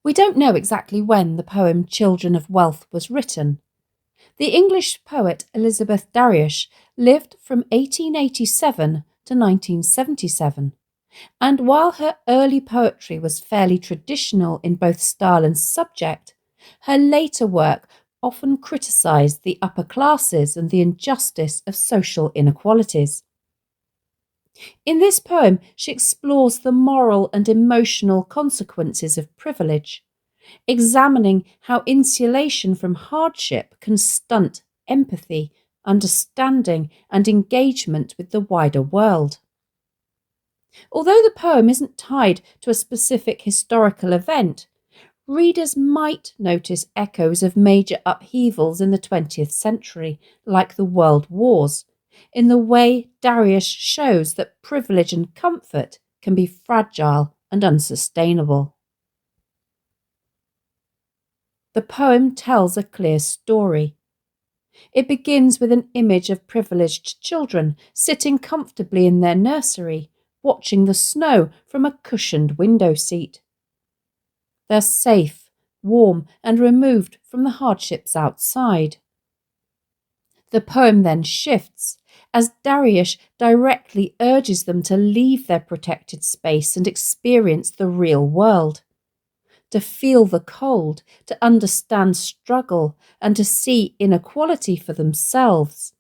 We don't know exactly when the poem Children of Wealth was written. The English poet Elizabeth Daryush lived from 1887 to 1977, and while her early poetry was fairly traditional in both style and subject, her later work often criticised the upper classes and the injustice of social inequalities. In this poem, she explores the moral and emotional consequences of privilege, examining how insulation from hardship can stunt empathy, understanding, and engagement with the wider world. Although the poem isn't tied to a specific historical event, readers might notice echoes of major upheavals in the 20th century, like the World Wars, in the way Daryush shows that privilege and comfort can be fragile and unsustainable. The poem tells a clear story. It begins with an image of privileged children sitting comfortably in their nursery, watching the snow from a cushioned window seat. They're safe, warm, and removed from the hardships outside. The poem then shifts as Daryush directly urges them to leave their protected space and experience the real world, to feel the cold, to understand struggle, and to see inequality for themselves.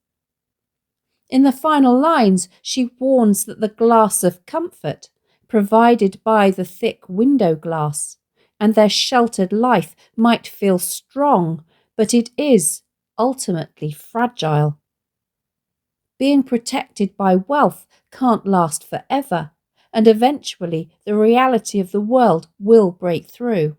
In the final lines, she warns that the glass of comfort, provided by the thick window glass, and their sheltered life might feel strong, but it is ultimately fragile. Being protected by wealth can't last forever, and eventually the reality of the world will break through.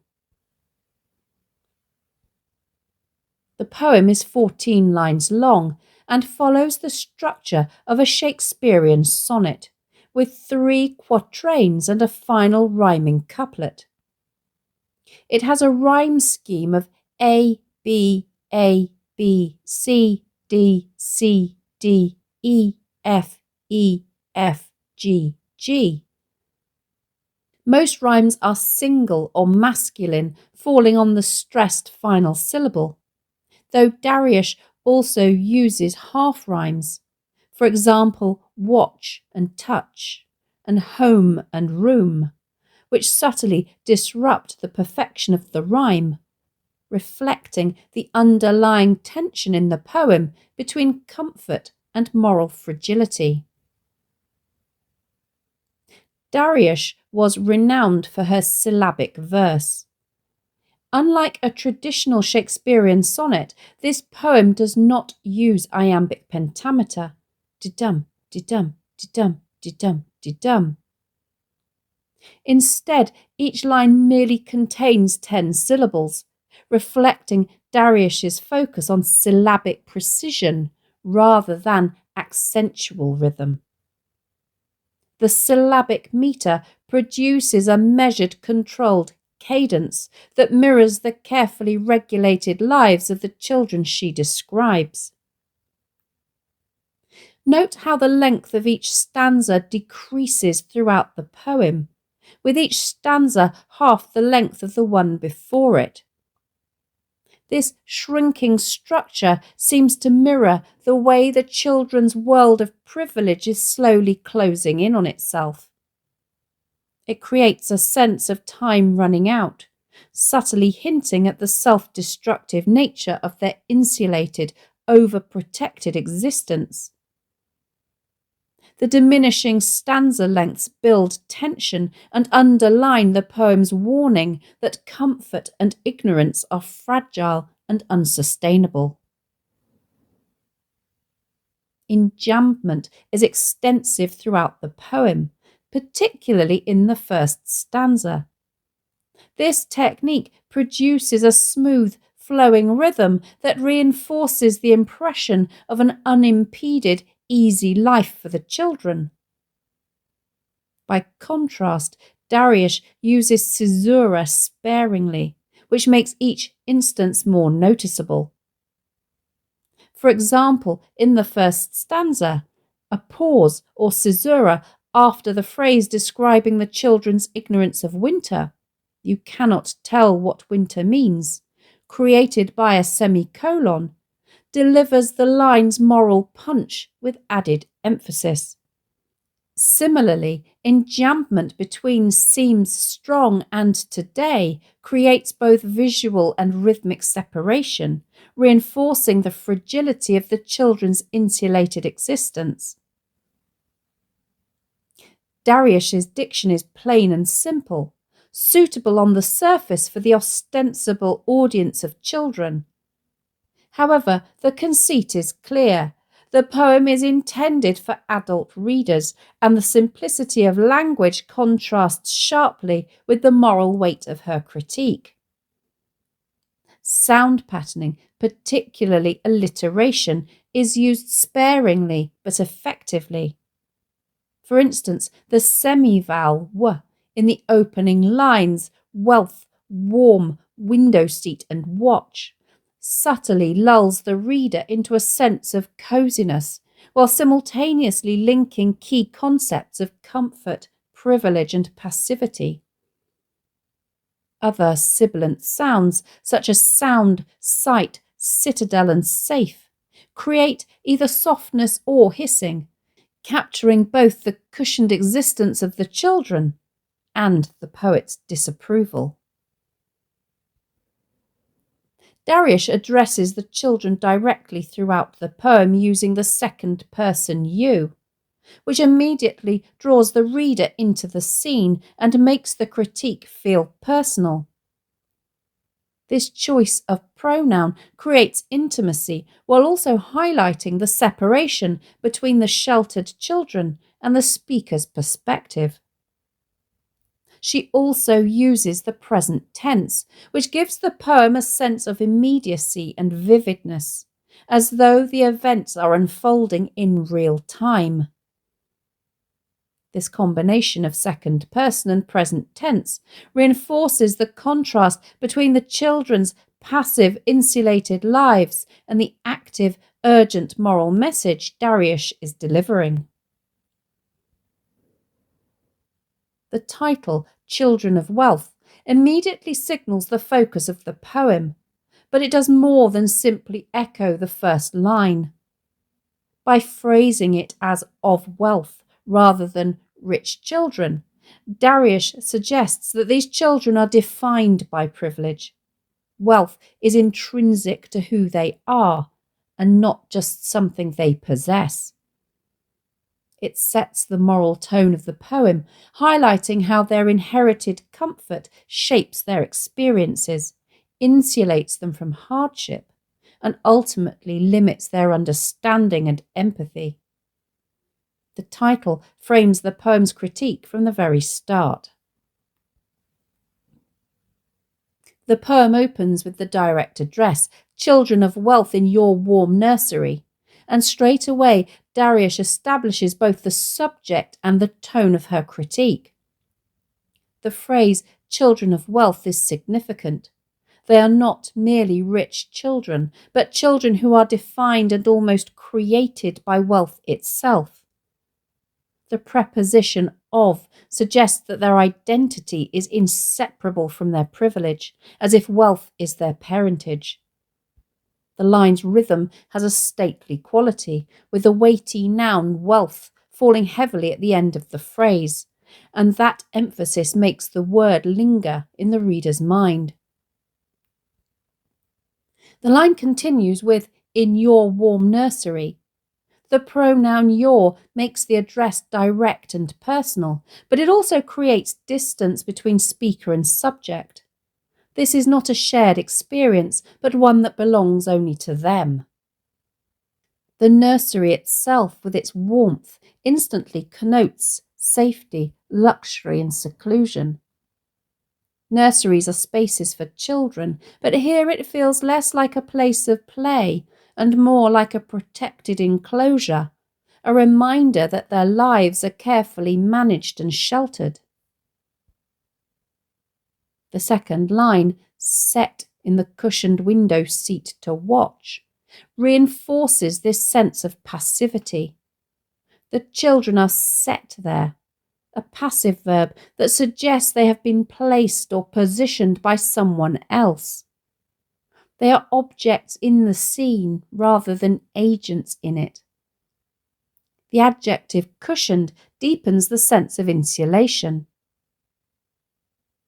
The poem is 14 lines long and follows the structure of a Shakespearean sonnet, with 3 quatrains and a final rhyming couplet. It has a rhyme scheme of A, B, A, B, C, D, C, D, E, F, E, F, G, G. Most rhymes are single or masculine, falling on the stressed final syllable, though Daryush also uses half rhymes. For example, watch and touch, and home and room, which subtly disrupt the perfection of the rhyme, reflecting the underlying tension in the poem between comfort and moral fragility. Daryush was renowned for her syllabic verse. Unlike a traditional Shakespearean sonnet, this poem does not use iambic pentameter, di-dum, di-dum, di-dum, di-dum, di-dum. Instead, each line merely contains 10 syllables, reflecting Daryush's focus on syllabic precision rather than accentual rhythm. The syllabic meter produces a measured, controlled cadence that mirrors the carefully regulated lives of the children she describes. Note how the length of each stanza decreases throughout the poem, with each stanza half the length of the one before it. This shrinking structure seems to mirror the way the children's world of privilege is slowly closing in on itself. It creates a sense of time running out, subtly hinting at the self-destructive nature of their insulated, overprotected existence. The diminishing stanza lengths build tension and underline the poem's warning that comfort and ignorance are fragile and unsustainable. Enjambment is extensive throughout the poem, particularly in the first stanza. This technique produces a smooth, flowing rhythm that reinforces the impression of an unimpeded, easy life for the children. By contrast, Daryush uses caesura sparingly, which makes each instance more noticeable. For example, in the first stanza, a pause or caesura after the phrase describing the children's ignorance of winter You cannot tell what winter means, created by a semicolon, delivers the line's moral punch with added emphasis. Similarly, enjambment between seems strong and today creates both visual and rhythmic separation, reinforcing the fragility of the children's insulated existence. Daryush's diction is plain and simple, suitable on the surface for the ostensible audience of children. However, the conceit is clear. The poem is intended for adult readers, and the simplicity of language contrasts sharply with the moral weight of her critique. Sound patterning, particularly alliteration, is used sparingly but effectively. For instance, the semi-vowel w in the opening lines, wealth, warm, window seat and watch, subtly lulls the reader into a sense of coziness, while simultaneously linking key concepts of comfort, privilege and passivity. Other sibilant sounds, such as sound, sight, citadel and safe, create either softness or hissing, capturing both the cushioned existence of the children and the poet's disapproval. Daryush addresses the children directly throughout the poem using the second person you, which immediately draws the reader into the scene and makes the critique feel personal. This choice of pronoun creates intimacy while also highlighting the separation between the sheltered children and the speaker's perspective. She also uses the present tense, which gives the poem a sense of immediacy and vividness, as though the events are unfolding in real time. This combination of second person and present tense reinforces the contrast between the children's passive, insulated lives and the active, urgent moral message Daryush is delivering. The title, Children of Wealth, immediately signals the focus of the poem, but it does more than simply echo the first line. By phrasing it as of wealth rather than rich children, Daryush suggests that these children are defined by privilege. Wealth is intrinsic to who they are and not just something they possess. It sets the moral tone of the poem, highlighting how their inherited comfort shapes their experiences, insulates them from hardship, and ultimately limits their understanding and empathy. The title frames the poem's critique from the very start. The poem opens with the direct address, Children of Wealth in your warm nursery, and straight away Daryush establishes both the subject and the tone of her critique. The phrase children of wealth is significant. They are not merely rich children, but children who are defined and almost created by wealth itself. The preposition of suggests that their identity is inseparable from their privilege, as if wealth is their parentage. The line's rhythm has a stately quality, with the weighty noun wealth falling heavily at the end of the phrase, and that emphasis makes the word linger in the reader's mind. The line continues with, in your warm nursery. The pronoun your makes the address direct and personal, but it also creates distance between speaker and subject. This is not a shared experience, but one that belongs only to them. The nursery itself, with its warmth, instantly connotes safety, luxury and seclusion. Nurseries are spaces for children, but here it feels less like a place of play and more like a protected enclosure, a reminder that their lives are carefully managed and sheltered. The second line, set in the cushioned window seat to watch, reinforces this sense of passivity. The children are set there, a passive verb that suggests they have been placed or positioned by someone else. They are objects in the scene rather than agents in it. The adjective cushioned deepens the sense of insulation.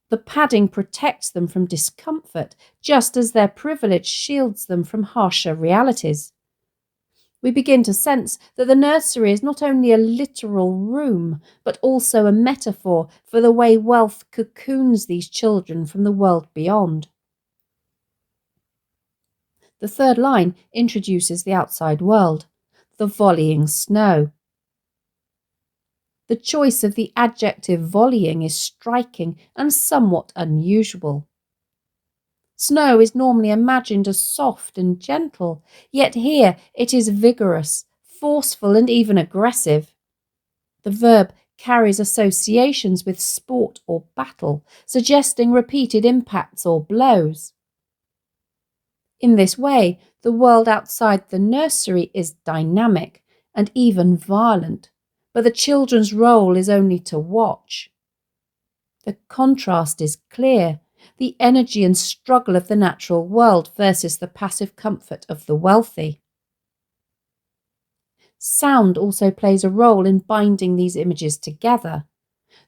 The padding protects them from discomfort, just as their privilege shields them from harsher realities. We begin to sense that the nursery is not only a literal room, but also a metaphor for the way wealth cocoons these children from the world beyond. The third line introduces the outside world, the volleying snow. The choice of the adjective volleying is striking and somewhat unusual. Snow is normally imagined as soft and gentle, yet here it is vigorous, forceful, and even aggressive. The verb carries associations with sport or battle, suggesting repeated impacts or blows. In this way, the world outside the nursery is dynamic and even violent, but the children's role is only to watch. The contrast is clear, the energy and struggle of the natural world versus the passive comfort of the wealthy. Sound also plays a role in binding these images together.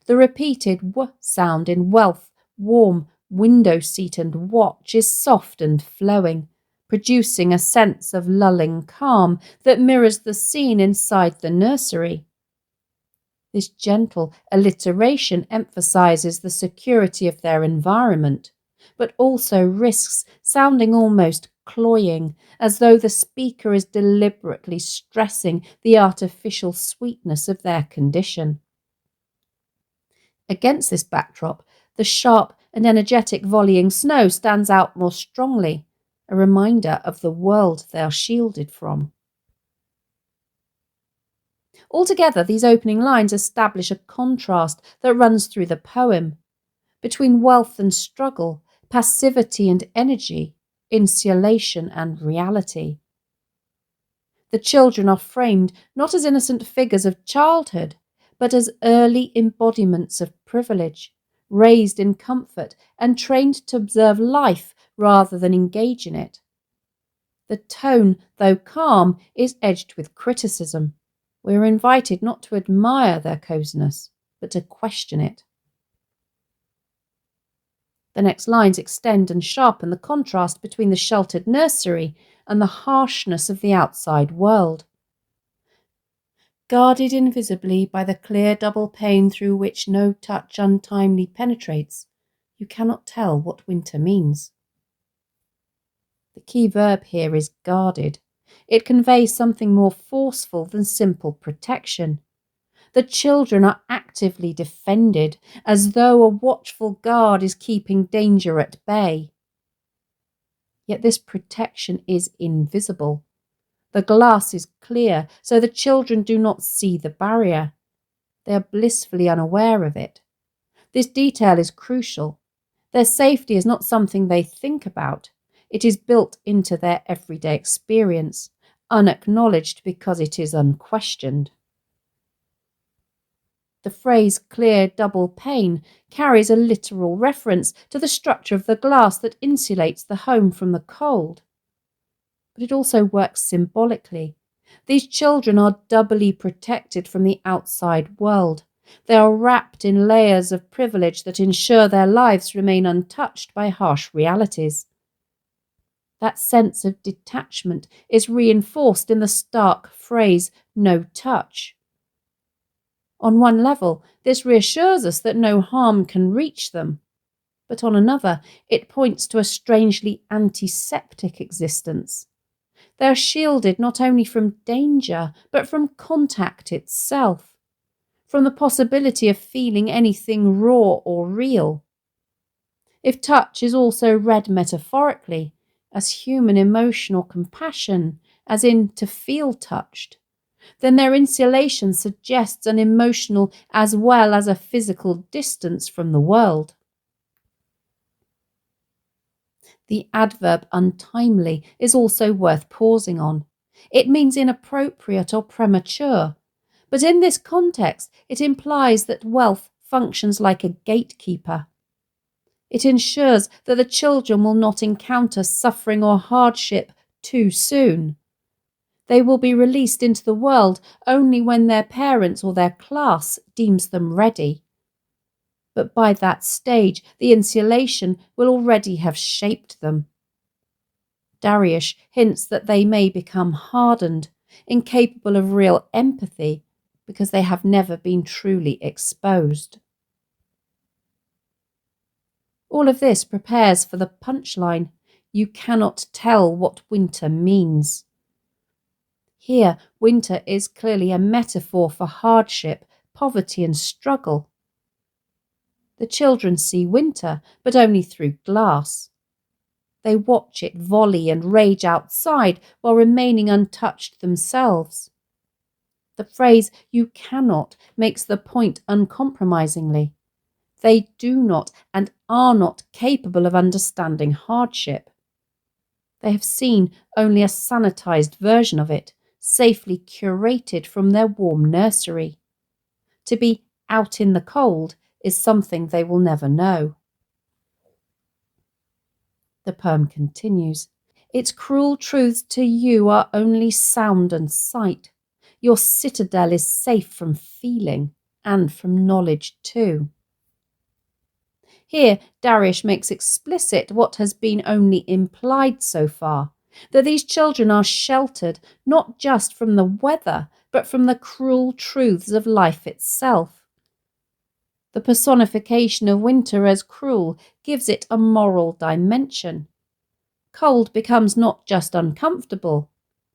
The repeated w sound in wealth, warm, window seat and watch is soft and flowing, producing a sense of lulling calm that mirrors the scene inside the nursery. This gentle alliteration emphasizes the security of their environment, but also risks sounding almost cloying, as though the speaker is deliberately stressing the artificial sweetness of their condition. Against this backdrop, the sharp and energetic volleying snow stands out more strongly, a reminder of the world they are shielded from. Altogether, these opening lines establish a contrast that runs through the poem between wealth and struggle, passivity and energy, insulation and reality. The children are framed not as innocent figures of childhood, but as early embodiments of privilege, raised in comfort and trained to observe life rather than engage in it. The tone, though calm, is edged with criticism. We are invited not to admire their coziness, but to question it. The next lines extend and sharpen the contrast between the sheltered nursery and the harshness of the outside world. Guarded invisibly by the clear double pane through which no touch untimely penetrates, you cannot tell what winter means. The key verb here is guarded. It conveys something more forceful than simple protection. The children are actively defended, as though a watchful guard is keeping danger at bay. Yet this protection is invisible. The glass is clear, so the children do not see the barrier. They are blissfully unaware of it. This detail is crucial. Their safety is not something they think about. It is built into their everyday experience, unacknowledged because it is unquestioned. The phrase clear double pane carries a literal reference to the structure of the glass that insulates the home from the cold. But it also works symbolically. These children are doubly protected from the outside world. They are wrapped in layers of privilege that ensure their lives remain untouched by harsh realities. That sense of detachment is reinforced in the stark phrase, no touch. On one level, this reassures us that no harm can reach them, but on another, it points to a strangely antiseptic existence. They are shielded not only from danger, but from contact itself, from the possibility of feeling anything raw or real. If touch is also read metaphorically, as human emotional compassion, as in to feel touched, then their insulation suggests an emotional as well as a physical distance from the world. The adverb untimely is also worth pausing on. It means inappropriate or premature, But in this context, it implies that wealth functions like a gatekeeper. It ensures that the children will not encounter suffering or hardship too soon. They will be released into the world only when their parents or their class deems them ready. But by that stage, the insulation will already have shaped them. Daryush hints that they may become hardened, incapable of real empathy, because they have never been truly exposed. All of this prepares for the punchline: you cannot tell what winter means. Here, winter is clearly a metaphor for hardship, poverty and struggle. The children see winter, but only through glass. They watch it volley and rage outside while remaining untouched themselves. The phrase "you cannot" makes the point uncompromisingly. They do not and are not capable of understanding hardship. They have seen only a sanitized version of it, safely curated from their warm nursery. To be out in the cold is something they will never know. The poem continues. Its cruel truths to you are only sound and sight. Your citadel is safe from feeling and from knowledge too. Here, Daryush makes explicit what has been only implied so far, that these children are sheltered not just from the weather, but from the cruel truths of life itself. The personification of winter as cruel gives it a moral dimension. Cold becomes not just uncomfortable,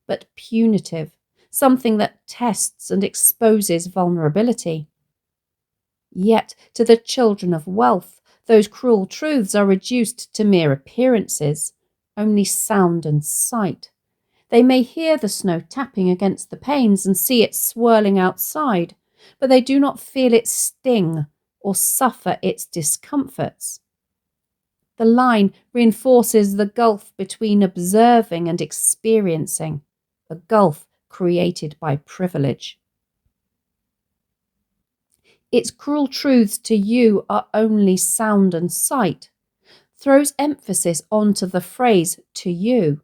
but punitive, something that tests and exposes vulnerability. Yet, to the children of wealth, those cruel truths are reduced to mere appearances, only sound and sight. They may hear the snow tapping against the panes and see it swirling outside, but they do not feel its sting or suffer its discomforts. The line reinforces the gulf between observing and experiencing, a gulf created by privilege. Its cruel truths to you are only sound and sight throws emphasis onto the phrase "to you."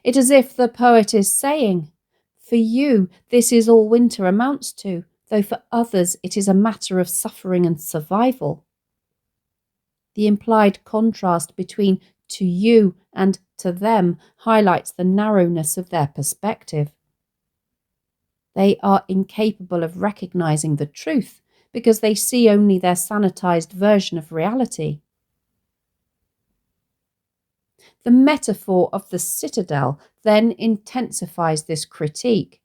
It is as if the poet is saying, for you, this is all winter amounts to, though for others it is a matter of suffering and survival. The implied contrast between "to you" and "to them" highlights the narrowness of their perspective. They are incapable of recognizing the truth because they see only their sanitized version of reality. The metaphor of the citadel then intensifies this critique.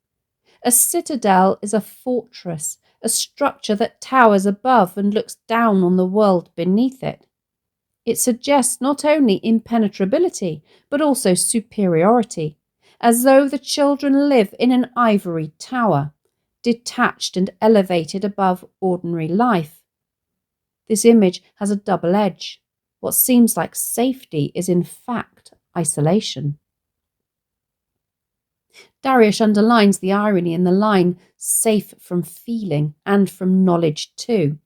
A citadel is a fortress, a structure that towers above and looks down on the world beneath it. It suggests not only impenetrability, but also superiority, as though the children live in an ivory tower, detached and elevated above ordinary life. This image has a double edge. What seems like safety is in fact isolation. Daryush underlines the irony in the line, safe from feeling and from knowledge too.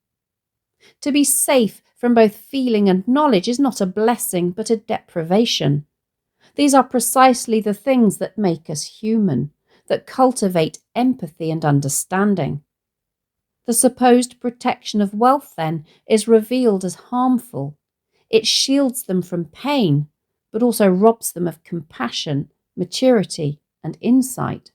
To be safe from both feeling and knowledge is not a blessing but a deprivation. These are precisely the things that make us human, that cultivate empathy and understanding. The supposed protection of wealth, then, is revealed as harmful. It shields them from pain, but also robs them of compassion, maturity, and insight.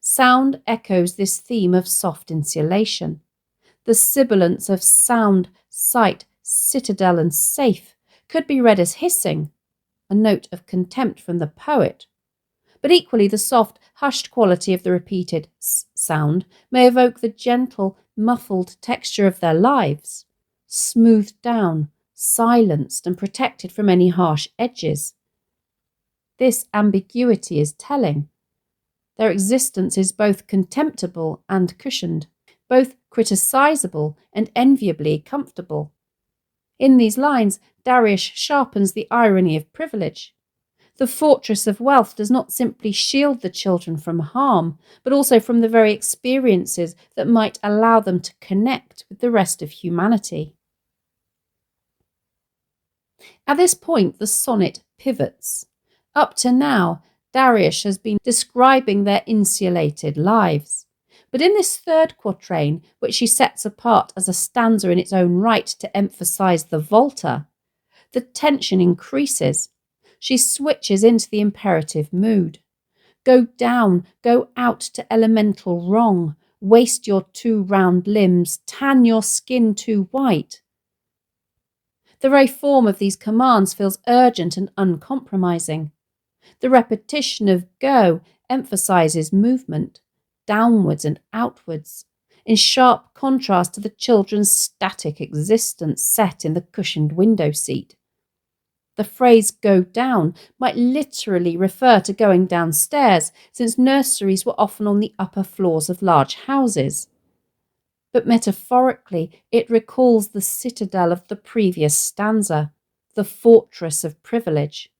Sound echoes this theme of soft insulation. The sibilance of sound, sight, citadel, and safe could be read as hissing, a note of contempt from the poet. But equally, the soft, hushed quality of the repeated s sound may evoke the gentle, muffled texture of their lives, smoothed down, silenced, and protected from any harsh edges. This ambiguity is telling. Their existence is both contemptible and cushioned, both criticizable and enviably comfortable. In these lines, Daryush sharpens the irony of privilege. The fortress of wealth does not simply shield the children from harm, but also from the very experiences that might allow them to connect with the rest of humanity. At this point, the sonnet pivots. Up to now, Daryush has been describing their insulated lives. But in this third quatrain, which she sets apart as a stanza in its own right to emphasize the volta, the tension increases. She switches into the imperative mood. Go down, go out to elemental wrong, waste your 2 round limbs, tan your skin too white. The very form of these commands feels urgent and uncompromising. The repetition of go emphasizes movement, downwards and outwards, in sharp contrast to the children's static existence set in the cushioned window seat. The phrase go down might literally refer to going downstairs, since nurseries were often on the upper floors of large houses. But metaphorically, it recalls the citadel of the previous stanza, the fortress of privilege.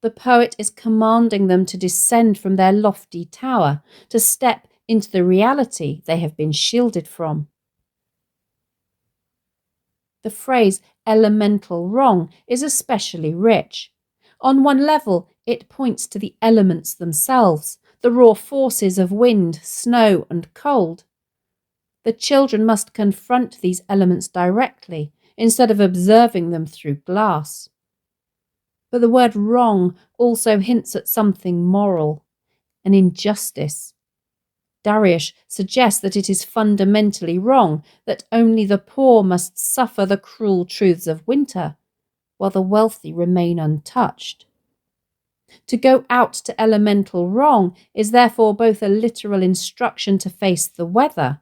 The poet is commanding them to descend from their lofty tower, to step into the reality they have been shielded from. The phrase elemental wrong is especially rich. On one level, it points to the elements themselves, the raw forces of wind, snow, and cold. The children must confront these elements directly, instead of observing them through glass. But the word wrong also hints at something moral, an injustice. Daryush suggests that it is fundamentally wrong that only the poor must suffer the cruel truths of winter, while the wealthy remain untouched. To go out to elemental wrong is therefore both a literal instruction to face the weather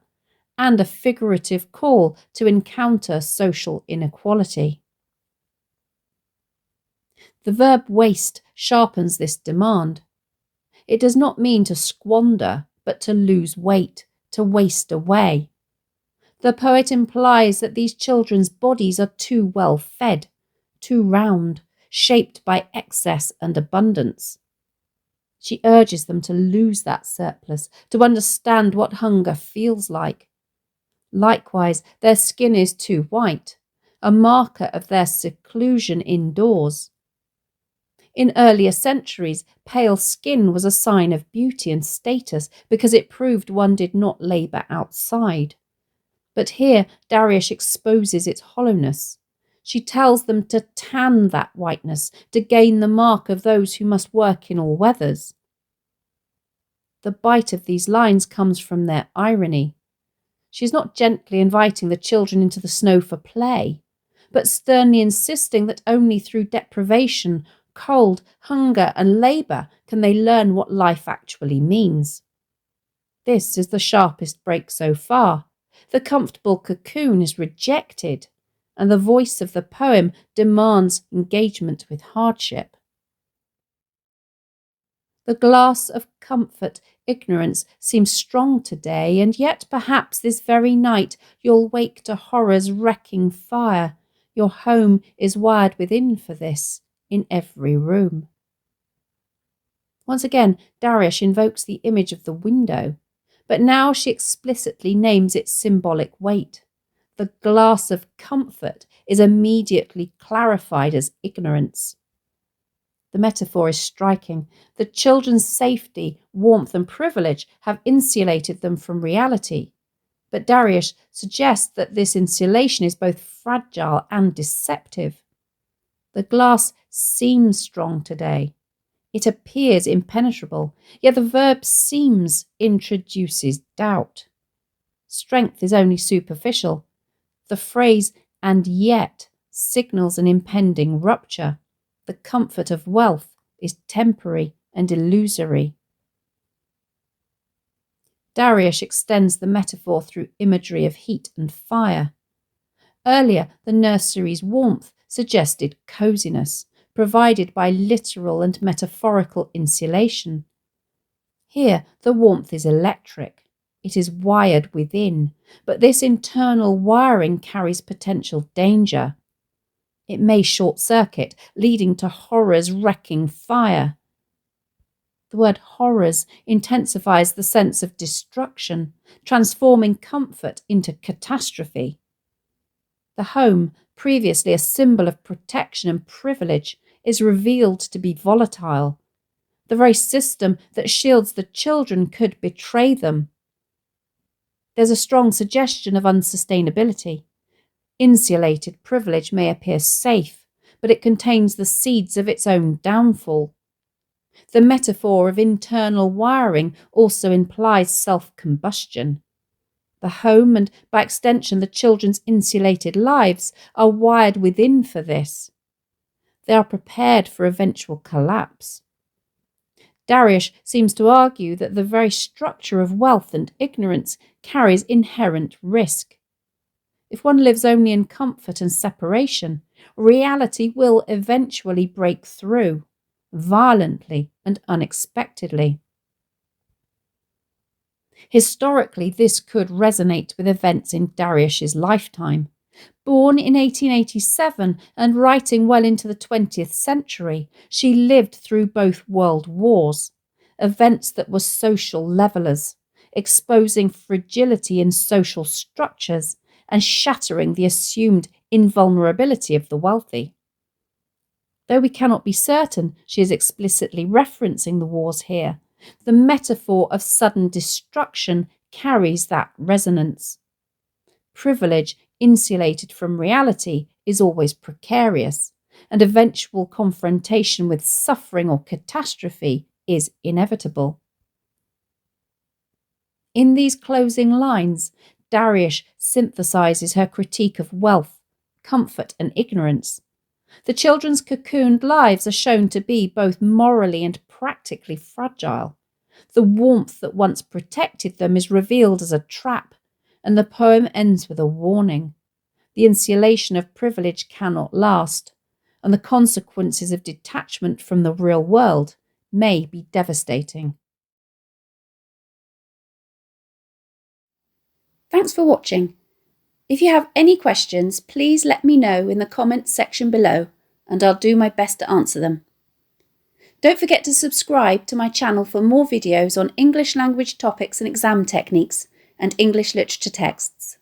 and a figurative call to encounter social inequality. The verb waste sharpens this demand. It does not mean to squander, but to lose weight, to waste away. The poet implies that these children's bodies are too well fed, too round, shaped by excess and abundance. She urges them to lose that surplus, to understand what hunger feels like. Likewise, their skin is too white, a marker of their seclusion indoors. In earlier centuries, pale skin was a sign of beauty and status because it proved one did not labour outside. But here, Daryush exposes its hollowness. She tells them to tan that whiteness to gain the mark of those who must work in all weathers. The bite of these lines comes from their irony. She is not gently inviting the children into the snow for play, but sternly insisting that only through deprivation, cold, hunger, and labour can they learn what life actually means. This is the sharpest break so far. The comfortable cocoon is rejected, and the voice of the poem demands engagement with hardship. The glass of comfort, ignorance, seems strong today, and yet perhaps this very night you'll wake to horror's wrecking fire. Your home is wired within for this, in every room. Once again, Daryush invokes the image of the window, but now she explicitly names its symbolic weight. The glass of comfort is immediately clarified as ignorance. The metaphor is striking. The children's safety, warmth, and privilege have insulated them from reality. But Daryush suggests that this insulation is both fragile and deceptive. The glass seems strong today. It appears impenetrable, yet the verb seems introduces doubt. Strength is only superficial. The phrase and yet signals an impending rupture. The comfort of wealth is temporary and illusory. Daryush extends the metaphor through imagery of heat and fire. Earlier, the nursery's warmth suggested coziness, provided by literal and metaphorical insulation. Here, the warmth is electric. It is wired within, but this internal wiring carries potential danger. It may short circuit, leading to horrors wrecking fire. The word horrors intensifies the sense of destruction, transforming comfort into catastrophe. The home, previously a symbol of protection and privilege, is revealed to be volatile. The very system that shields the children could betray them. There's a strong suggestion of unsustainability. Insulated privilege may appear safe, but it contains the seeds of its own downfall. The metaphor of internal wiring also implies self-combustion. The home, and by extension the children's insulated lives, are wired within for this. They are prepared for eventual collapse. Daryush seems to argue that the very structure of wealth and ignorance carries inherent risk. If one lives only in comfort and separation, reality will eventually break through, violently and unexpectedly. Historically, this could resonate with events in Daryush's lifetime. Born in 1887 and writing well into the 20th century, she lived through both world wars, events that were social levelers, exposing fragility in social structures and shattering the assumed invulnerability of the wealthy. Though we cannot be certain she is explicitly referencing the wars here, the metaphor of sudden destruction carries that resonance. Privilege insulated from reality is always precarious, and eventual confrontation with suffering or catastrophe is inevitable. In these closing lines, Daryush synthesizes her critique of wealth, comfort, and ignorance. The children's cocooned lives are shown to be both morally and practically fragile. The warmth that once protected them is revealed as a trap, and the poem ends with a warning. The insulation of privilege cannot last, and the consequences of detachment from the real world may be devastating. Thanks for watching. If you have any questions, please let me know in the comments section below, and I'll do my best to answer them. Don't forget to subscribe to my channel for more videos on English language topics and exam techniques, and English literature texts.